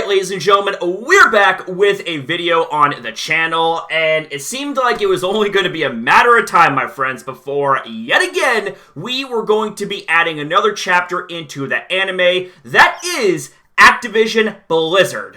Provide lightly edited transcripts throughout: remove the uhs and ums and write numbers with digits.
Alright, ladies and gentlemen, we're back with a video on the channel, and it seemed like it was only going to be a matter of time, my friends, before, yet again, we were going to be adding another chapter into the anime that is Activision Blizzard.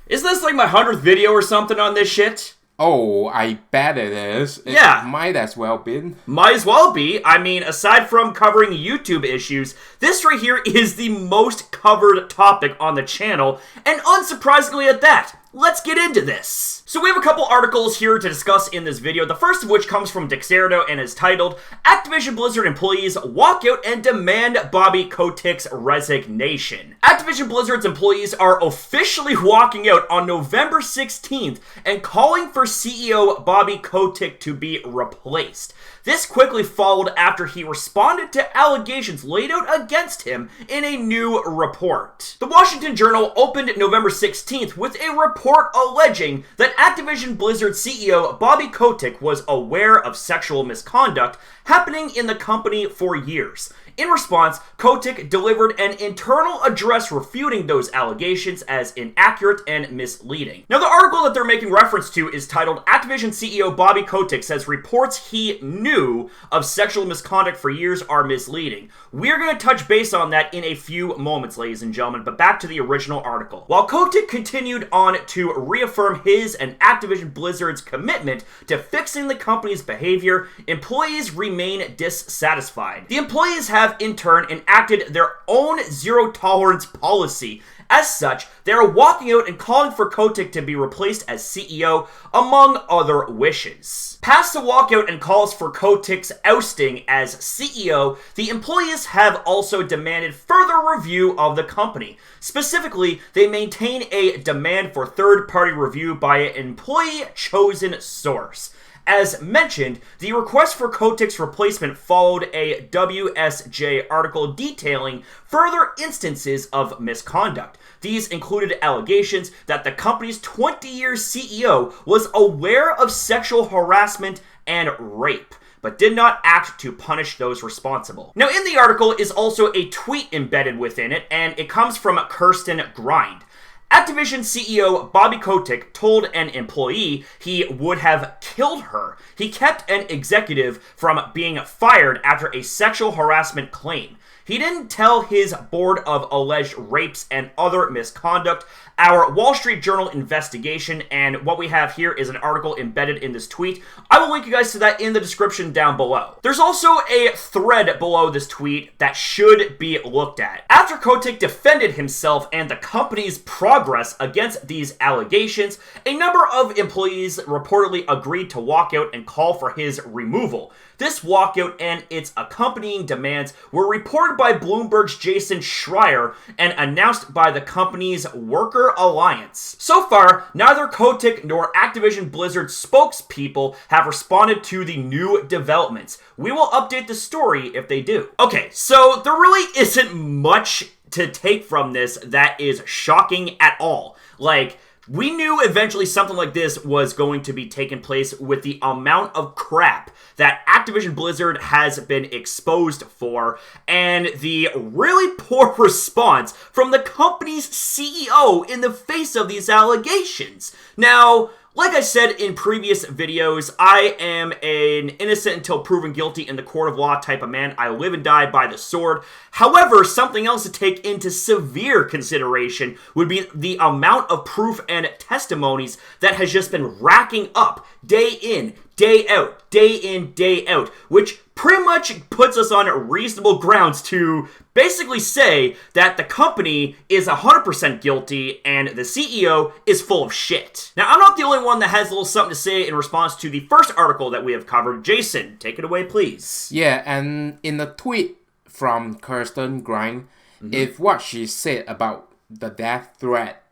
Is this like my 100th video or something on this shit? Oh, I bet it is. It might as well be. Might as well be. I mean, aside from covering YouTube issues, this right here is the most covered topic on the channel, and unsurprisingly at that. Let's get into this. So we have a couple articles here to discuss in this video, the first of which comes from Dexerto and is titled, Activision Blizzard employees walk out and demand Bobby Kotick's resignation. Activision Blizzard's employees are officially walking out on November 16th and calling for CEO Bobby Kotick to be replaced. This quickly followed after he responded to allegations laid out against him in a new report. The Washington Journal opened November 16th with a report alleging that Activision Blizzard CEO Bobby Kotick was aware of sexual misconduct happening in the company for years. In response, Kotick delivered an internal address refuting those allegations as inaccurate and misleading. Now, the article that they're making reference to is titled, Activision CEO Bobby Kotick says reports he knew of sexual misconduct for years are misleading. We're going to touch base on that in a few moments, ladies and gentlemen, but back to the original article. While Kotick continued on to reaffirm his and Activision Blizzard's commitment to fixing the company's behavior, employees remain dissatisfied. The employees have in turn enacted their own zero-tolerance policy. As such, they are walking out and calling for Kotick to be replaced as CEO, among other wishes. Past the walkout and calls for Kotick's ousting as CEO, the employees have also demanded further review of the company. Specifically, they maintain a demand for third-party review by an employee-chosen source. As mentioned, the request for Kotick's replacement followed a WSJ article detailing further instances of misconduct. These included allegations that the company's 20-year CEO was aware of sexual harassment and rape, but did not act to punish those responsible. Now, in the article is also a tweet embedded within it, and it comes from Kirsten Grind. Activision CEO Bobby Kotick told an employee he would have killed her. He kept an executive from being fired after a sexual harassment claim. He didn't tell his board of alleged rapes and other misconduct. Our Wall Street Journal investigation, and what we have here is an article embedded in this tweet. I will link you guys to that in the description down below. There's also a thread below this tweet that should be looked at. After Kotick defended himself and the company's progress against these allegations, a number of employees reportedly agreed to walk out and call for his removal. This walkout and its accompanying demands were reported by Bloomberg's Jason Schreier and announced by the company's Worker Alliance. So far, neither Kotick nor Activision Blizzard spokespeople have responded to the new developments. We will update the story if they do. Okay, so there really isn't much to take from this that is shocking at all. Like, we knew eventually something like this was going to be taking place with the amount of crap that Activision Blizzard has been exposed for and the really poor response from the company's CEO in the face of these allegations. Now, like I said in previous videos, I am an innocent until proven guilty in the court of law type of man. I live and die by the sword. However, something else to take into severe consideration would be the amount of proof and testimonies that has just been racking up day in, day out, day in, day out, which pretty much puts us on reasonable grounds to basically say that the company is 100% guilty and the CEO is full of shit. Now, I'm not the only one that has a little something to say in response to the first article that we have covered. Jason, take it away, please. Yeah, and in the tweet from Kirsten Grind, if what she said about the death threat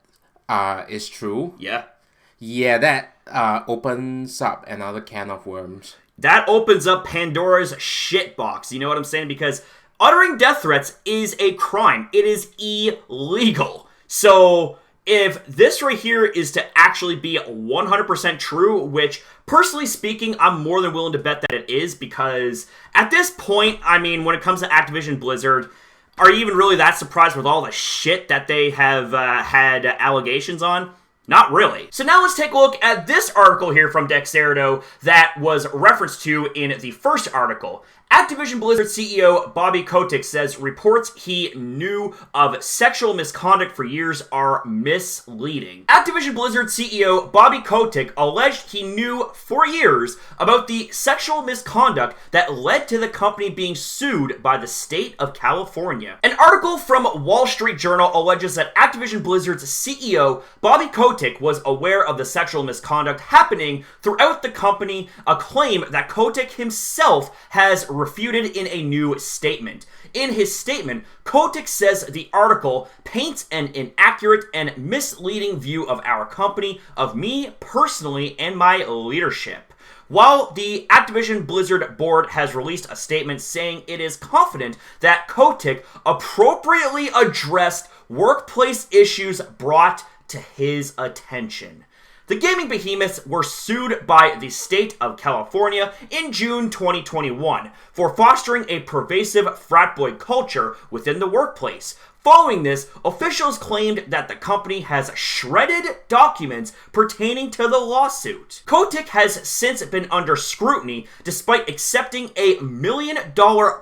is true, that opens up another can of worms. That opens up Pandora's shitbox, you know what I'm saying? Because uttering death threats is a crime. It is illegal. So if this right here is to actually be 100% true, which personally speaking, I'm more than willing to bet that it is, because at this point, I mean, when it comes to Activision Blizzard, Are you even really that surprised with all the shit that they have had allegations on? Not really. So now let's take a look at this article here from Dexerto that was referenced to in the first article. Activision Blizzard CEO Bobby Kotick says reports he knew of sexual misconduct for years are misleading. Activision Blizzard CEO Bobby Kotick alleged he knew for years about the sexual misconduct that led to the company being sued by the state of California. An article from Wall Street Journal alleges that Activision Blizzard's CEO Bobby Kotick was aware of the sexual misconduct happening throughout the company, a claim that Kotick himself has refuted in a new statement. In his statement, Kotick says the article paints an inaccurate and misleading view of our company, of me personally, and my leadership. While the Activision Blizzard board has released a statement saying it is confident that Kotick appropriately addressed workplace issues brought to his attention. The gaming behemoths were sued by the state of California in June 2021 for fostering a pervasive frat boy culture within the workplace. Following this, officials claimed that the company has shredded documents pertaining to the lawsuit. Kotick has since been under scrutiny despite accepting a $1 million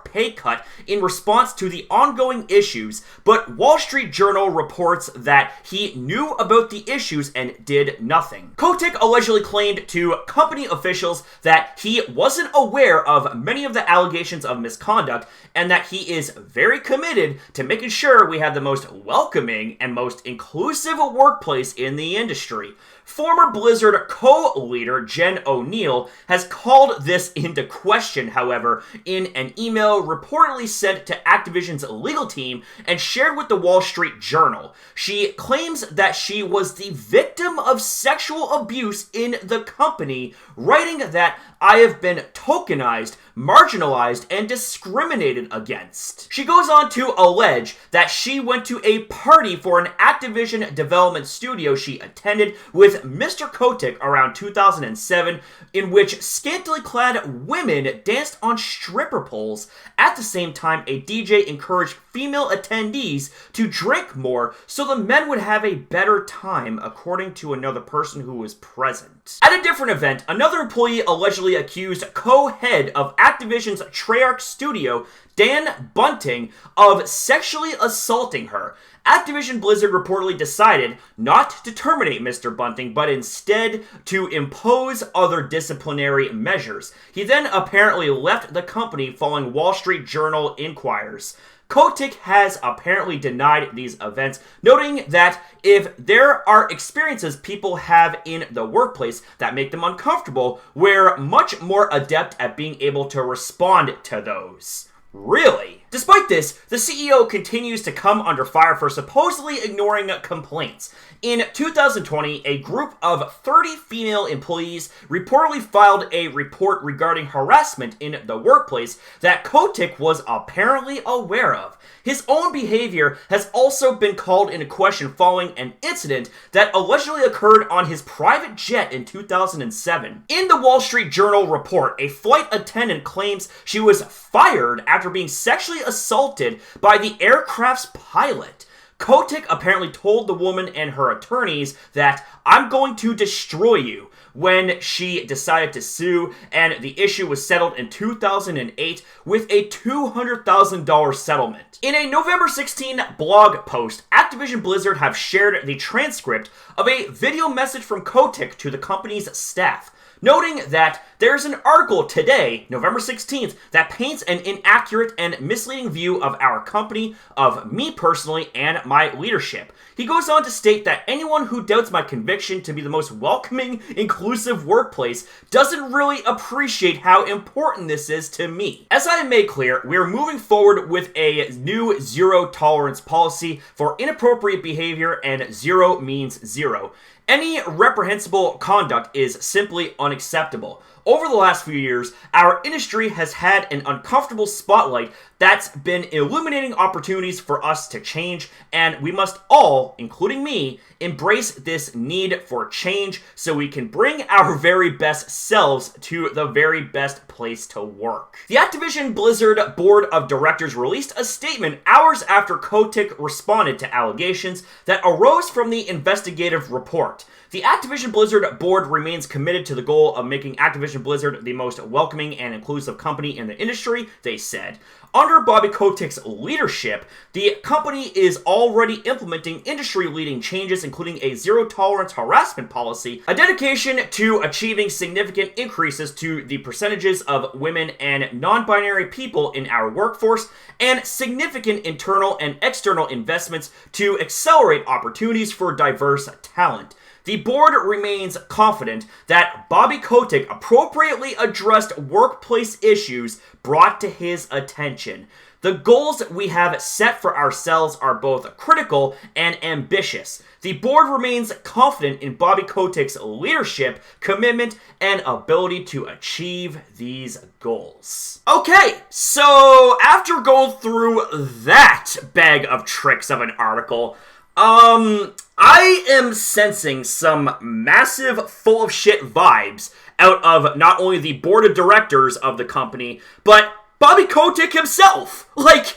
pay cut in response to the ongoing issues, but Wall Street Journal reports that he knew about the issues and did nothing. Kotick allegedly claimed to company officials that he wasn't aware of many of the allegations of misconduct and that he is very committed to making sure we have the most welcoming and most inclusive workplace in the industry. Former Blizzard co-leader Jen O'Neill has called this into question, however, in an email reportedly sent to Activision's legal team and shared with the Wall Street Journal. She claims that she was the victim of sexual abuse in the company, writing that I have been tokenized, marginalized, and discriminated against. She goes on to allege that she went to a party for an Activision development studio she attended with Mr. Kotick around 2007, in which scantily clad women danced on stripper poles. At the same time, a DJ encouraged female attendees to drink more so the men would have a better time, according to another person who was present. At a different event, another employee allegedly accused co-head of Activision's Treyarch studio, Dan Bunting, of sexually assaulting her. Activision Blizzard reportedly decided not to terminate Mr. Bunting, but instead to impose other disciplinary measures. He then apparently left the company following Wall Street Journal inquiries. Kotick has apparently denied these events, noting that if there are experiences people have in the workplace that make them uncomfortable, we're much more adept at being able to respond to those. Really? Despite this, the CEO continues to come under fire for supposedly ignoring complaints. In 2020, a group of 30 female employees reportedly filed a report regarding harassment in the workplace that Kotick was apparently aware of. His own behavior has also been called into question following an incident that allegedly occurred on his private jet in 2007. In the Wall Street Journal report, a flight attendant claims she was fired after being sexually assaulted by the aircraft's pilot. Kotick apparently told the woman and her attorneys that I'm going to destroy you when she decided to sue, and the issue was settled in 2008 with a $200,000 settlement. In a November 16 blog post, Activision Blizzard have shared the transcript of a video message from Kotick to the company's staff, noting that there's an article today, November 16th, that paints an inaccurate and misleading view of our company, of me personally, and my leadership. He goes on to state that anyone who doubts my conviction to be the most welcoming, inclusive workplace doesn't really appreciate how important this is to me. As I made clear, we are moving forward with a new zero-tolerance policy for inappropriate behavior, and zero means zero. Any reprehensible conduct is simply unacceptable. over the last few years, our industry has had an uncomfortable spotlight that's been illuminating opportunities for us to change, and we must all, including me, embrace this need for change so we can bring our very best selves to the very best place to work. The Activision Blizzard Board of Directors released a statement hours after Kotick responded to allegations that arose from the investigative report. The Activision Blizzard board remains committed to the goal of making Activision Blizzard the most welcoming and inclusive company in the industry, they said. Under Bobby Kotick's leadership, the company is already implementing industry-leading changes, including a zero-tolerance harassment policy, a dedication to achieving significant increases to the percentages of women and non-binary people in our workforce, and significant internal and external investments to accelerate opportunities for diverse talent. The board remains confident that Bobby Kotick appropriately addressed workplace issues brought to his attention. The goals we have set for ourselves are both critical and ambitious. The board remains confident in Bobby Kotick's leadership, commitment, and ability to achieve these goals. Okay, so after going through that bag of tricks of an article, I am sensing some massive full of shit vibes out of not only the board of directors of the company, but Bobby Kotick himself. Like,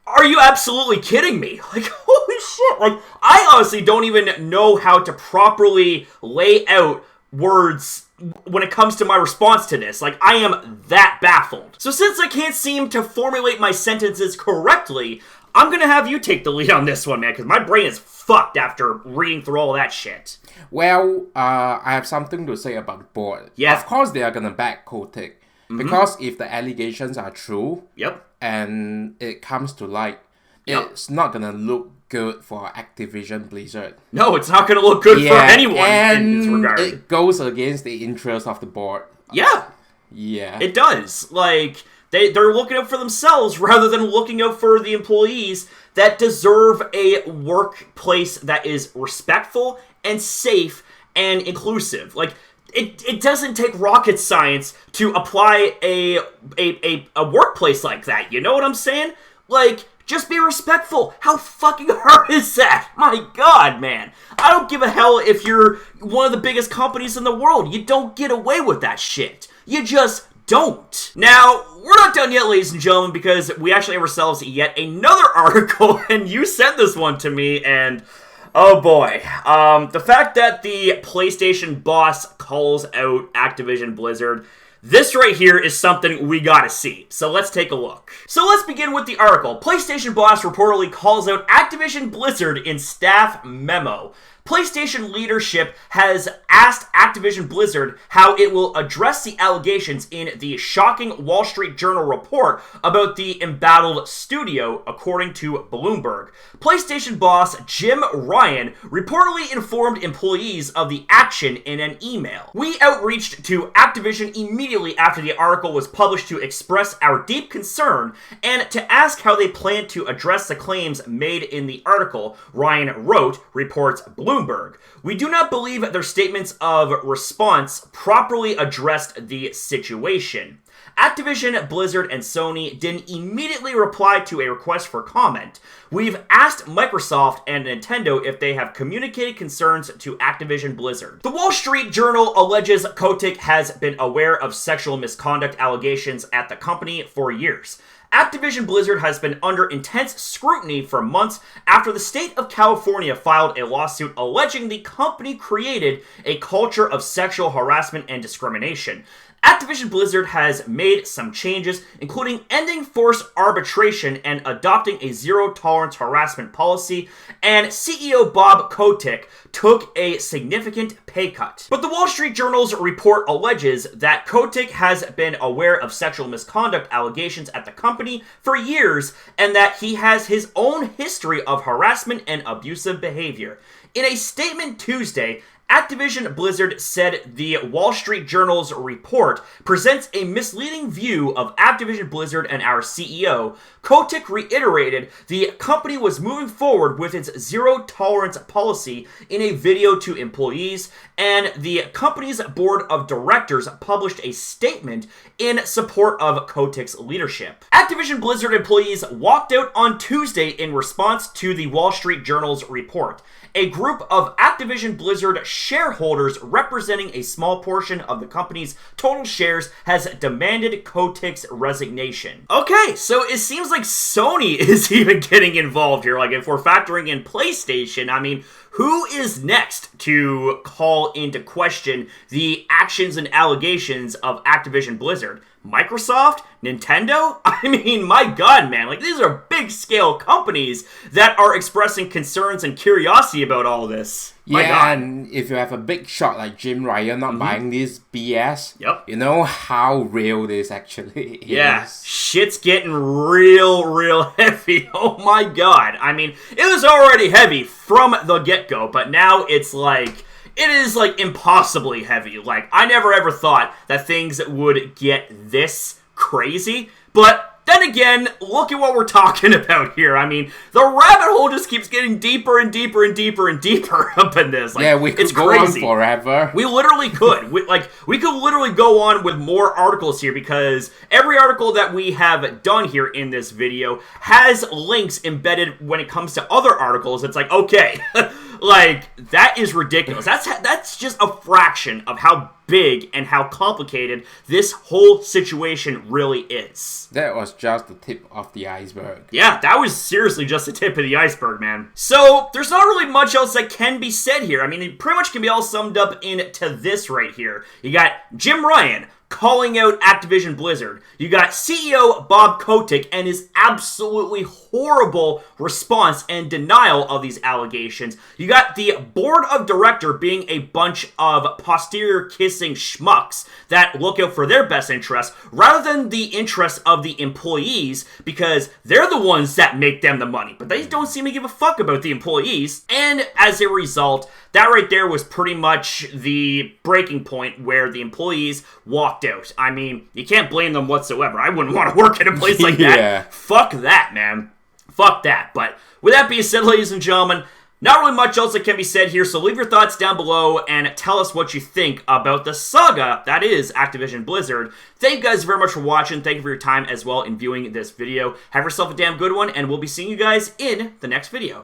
are you absolutely kidding me? Like, holy shit. Like, I honestly don't even know how to properly lay out words when it comes to my response to this. Like, I am that baffled. So since I can't seem to formulate my sentences correctly, I'm gonna have you take the lead on this one, man, because my brain is fucked after reading through all that shit. Well, I have something to say about the board. Yeah. Of course they are gonna back Kotick. Because if the allegations are true, and it comes to light, it's not gonna look good for Activision Blizzard. No, it's not gonna look good for anyone in this regard. It goes against the interest of the board. Yeah. It does. Like, they're looking out for themselves rather than looking out for the employees that deserve a workplace that is respectful and safe and inclusive. Like, it doesn't take rocket science to apply a workplace like that. You know what I'm saying? Like, just be respectful. How fucking hard is that? My God, man. I don't give a hell if you're one of the biggest companies in the world. You don't get away with that shit. You just don't. Now, we're not done yet, ladies and gentlemen, because we actually have ourselves yet another article, and you sent this one to me, and oh boy. The fact that the PlayStation boss calls out Activision Blizzard, this right here is something we gotta see. So let's take a look. So let's begin with the article. PlayStation boss reportedly calls out Activision Blizzard in staff memo. PlayStation leadership has asked Activision Blizzard how it will address the allegations in the shocking Wall Street Journal report about the embattled studio, according to Bloomberg. PlayStation boss Jim Ryan reportedly informed employees of the action in an email. We outreached to Activision immediately after the article was published to express our deep concern and to ask how they plan to address the claims made in the article, Ryan wrote, reports Bloomberg. We do not believe their statements of response properly addressed the situation. Activision, Blizzard, and Sony didn't immediately reply to a request for comment. We've asked Microsoft and Nintendo if they have communicated concerns to Activision Blizzard. The Wall Street Journal alleges Kotick has been aware of sexual misconduct allegations at the company for years. Activision Blizzard has been under intense scrutiny for months after the state of California filed a lawsuit alleging the company created a culture of sexual harassment and discrimination. Activision Blizzard has made some changes, including ending forced arbitration and adopting a zero-tolerance harassment policy, and CEO Bob Kotick took a significant pay cut. But the Wall Street Journal's report alleges that Kotick has been aware of sexual misconduct allegations at the company for years, and that he has his own history of harassment and abusive behavior. In a statement Tuesday, Activision Blizzard said the Wall Street Journal's report presents a misleading view of Activision Blizzard, and our CEO, Kotick, reiterated the company was moving forward with its zero-tolerance policy in a video to employees, and the company's board of directors published a statement in support of Kotick's leadership. Activision Blizzard employees walked out on Tuesday in response to the Wall Street Journal's report. A group of Activision Blizzard shareholders representing a small portion of the company's total shares has demanded Kotick's resignation. Okay, so it seems like Sony is even getting involved here. Like, if we're factoring in PlayStation, I mean, who is next to call into question the actions and allegations of Activision Blizzard? Microsoft? Nintendo? I mean, my god, man. Like, these are big-scale companies that are expressing concerns and curiosity about all this. Yeah, and if you have a big shot like Jim Ryan not buying this BS, you know how real this actually is. Yeah, shit's getting real heavy. Oh my god. I mean, it was already heavy from the get-go, but now it's like... it is, like, impossibly heavy. Like, I never ever thought that things would get this crazy. But then again, look at what we're talking about here. I mean, the rabbit hole just keeps getting deeper and deeper and deeper and deeper up in this. Like, yeah, we could go on forever. We literally could. We could literally go on with more articles here, because every article that we have done here in this video has links embedded when it comes to other articles. It's like, okay... like, that is ridiculous. That's just a fraction of how big and how complicated this whole situation really is. That was just the tip of the iceberg. Yeah, that was seriously just the tip of the iceberg, man. So, there's not really much else that can be said here. I mean, it pretty much can be all summed up into this right here. You got Jim Ryan calling out Activision Blizzard. You got CEO Bob Kotick and his absolutely horrible response and denial of these allegations. You got the board of director being a bunch of posterior-kissing schmucks that look out for their best interests rather than the interests of the employees, because they're the ones that make them the money, but they don't seem to give a fuck about the employees. And as a result, that right there was pretty much the breaking point where the employees walked out. I mean, you can't blame them whatsoever. I wouldn't want to work at a place like that. Fuck that, man. Fuck that. But with that being said, ladies and gentlemen, not really much else that can be said here, so leave your thoughts down below and tell us what you think about the saga that is Activision Blizzard. Thank you guys very much for watching. Thank you for your time as well in viewing this video. Have yourself a damn good one, and we'll be seeing you guys in the next video.